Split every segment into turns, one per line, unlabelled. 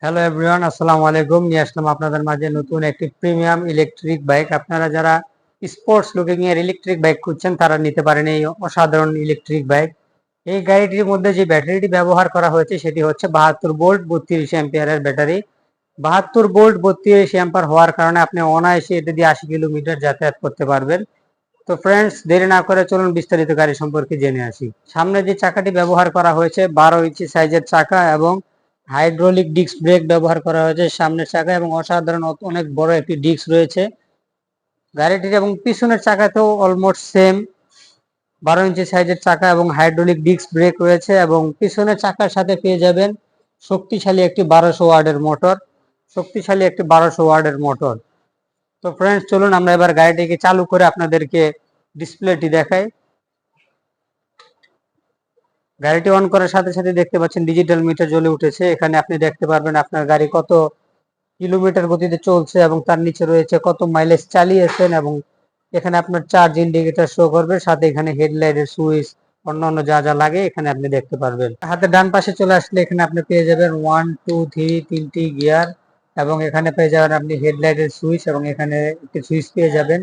Hello everyone, আসসালামু আলাইকুম। নিয়ে আসলাম আপনাদের মাঝে নতুন একটি প্রিমিয়াম ইলেকট্রিক বাইক। আপনারা যারা স্পোর্টস লুকিং এর ইলেকট্রিক বাইক খুঁজছেন তারা নিতে পারেন এই অসাধারণ ইলেকট্রিক বাইক। এই গাড়িটির মধ্যে যে ব্যাটারিটি ব্যবহার করা হয়েছে সেটি হচ্ছে 72 ভোল্ট 32 অ্যাম্পিয়ারের ব্যাটারি। 72 ভোল্ট 32 অ্যাম্পিয়ার হওয়ার কারণে আপনি অনায়াসে এটা দিয়ে 80 কিলোমিটার যাতায়াত করতে পারবেন। তো ফ্রেন্ডস, দেরি না করে চলুন বিস্তারিত গাড়ি সম্পর্কে জেনে আসি। সামনে যে চাকাটি ব্যবহার করা হয়েছে 12 ইঞ্চি সাইজের চাকা এবং হাইড্রোলিক ডিস্ক ব্রেক ব্যবহার করা হয়েছে সামনের চাকা এবং অসাধারণ অনেক বড় একটি ডিস্ক রয়েছে গাড়িটির, এবং পিছনের চাকাতেও অলমোস্ট সেম 12 ইঞ্চি সাইজের চাকা এবং হাইড্রোলিক ডিস্ক ব্রেক রয়েছে, এবং পিছনের চাকার সাথে পেয়ে যাবেন শক্তিশালী একটি 1200 ওয়াটের মোটর। তো ফ্রেন্ডস, চলুন আমরা এবার গাড়িটিকে চালু করে আপনাদেরকে ডিসপ্লেটি দেখাই। গাড়িটি অন করার সাথে সাথে দেখতে পাচ্ছেন ডিজিটাল মিটার জ্বলে উঠেছে। এখানে আপনি দেখতে পারবেন আপনার গাড়ি কত কিলোমিটার গতিতে চলছে এবং তার নিচে রয়েছে কত মাইলেজ চালিয়েছেন, এবং এখানে আপনার চার্জ ইন্ডিকেটর শো করবে, সাথে এখানে হেডলাইটের সুইচ অন্যান্য যা যা লাগে এখানে আপনি দেখতে পারবেন। হাতের ডান পাশে চলে আসলে এখানে আপনি পেয়ে যাবেন 1 2 3 তিনটি গিয়ার, এবং এখানে পেয়ে যাবেন আপনি হেডলাইটের সুইচ, এবং এখানে একটি সুইচ পেয়ে যাবেন,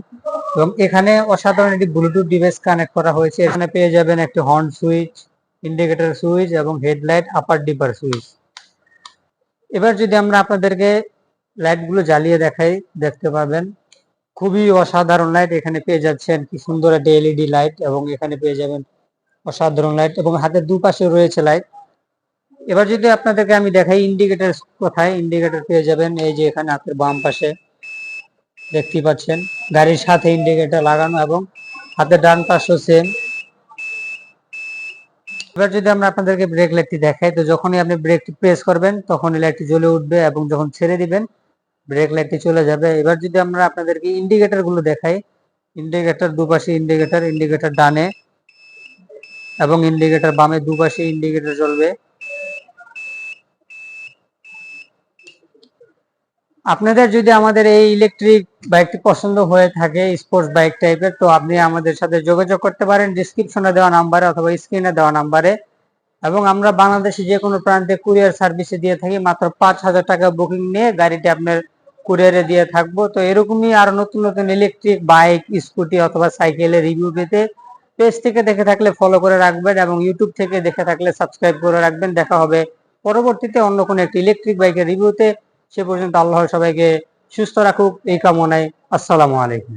এবং এখানে অসাধারণ একটি ব্লুটুথ ডিভাইস কানেক্ট করা হয়েছে। এখানে পেয়ে যাবেন একটি হর্ন সুইচ, ইন্ডিকেটর সুইচ এবং হেডলাইট আপার ডিপার সুইচ। এবার যদি আমরা আপনাদেরকে লাইটগুলো জ্বালিয়ে দেখাই, দেখতে পাবেন খুবই অসাধারণ লাইট। এখানে পেয়ে যাচ্ছেন কি সুন্দর একটা এলইডি লাইট, এবং এখানে পেয়ে যাবেন অসাধারণ লাইট, এবং হাতের দুপাশে রয়েছে লাইট। এবার যদি আপনাদেরকে আমি দেখাই ইন্ডিকেটর কোথায়, ইন্ডিকেটর পেয়ে যাবেন এই যে এখানে হাতের বাম পাশে দেখতেই পাচ্ছেন গাড়ির সাথে ইন্ডিকেটর লাগানো, এবং হাতের ডান পাশেও সেম। এবার যদি আমরা আপনাদেরকে ব্রেক লাইটটি দেখাই, তো যখনই আপনি ব্রেকটি প্রেস করবেন তখনই লাইটটি জ্বলে উঠবে, এবং যখন ছেড়ে দিবেন ব্রেক লাইটটি চলে যাবে। এবার যদি আমরা আপনাদেরকে ইন্ডিকেটর গুলো দেখাই, ইন্ডিকেটর দুপাশে ইন্ডিকেটর ডানে এবং ইন্ডিকেটর বামে, দুপাশে ইন্ডিকেটর জ্বলবে। আপনাদের যদি আমাদের এই ইলেকট্রিক বাইকটি পছন্দ হয়ে থাকে স্পোর্টস বাইক টাইপের, তো আপনি আমাদের সাথে যোগাযোগ করতে পারেন ডিসক্রিপশনে দেওয়া নাম্বারে অথবা স্ক্রিনে দেওয়া নাম্বারে, এবং আমরা বাংলাদেশে যে কোনো প্রান্তে কুরিয়ার সার্ভিসে দিয়ে থাকি। মাত্র 5,000 টাকা বুকিং নিয়ে গাড়িটি আপনার কুরিয়ারে দিয়ে থাকবো। তো এরকমই আরো নতুন নতুন ইলেকট্রিক বাইক, স্কুটি অথবা সাইকেলের রিভিউ পেতে পেজ থেকে দেখে থাকলে ফলো করে রাখবেন, এবং ইউটিউব থেকে দেখে থাকলে সাবস্ক্রাইব করে রাখবেন। দেখা হবে পরবর্তীতে অন্য কোনো একটি ইলেকট্রিক বাইকের রিভিউতে। সে পর্যন্ত আল্লাহ সবাইকে সুস্থ রাখুক এই কামনায়। আসসালামু আলাইকুম।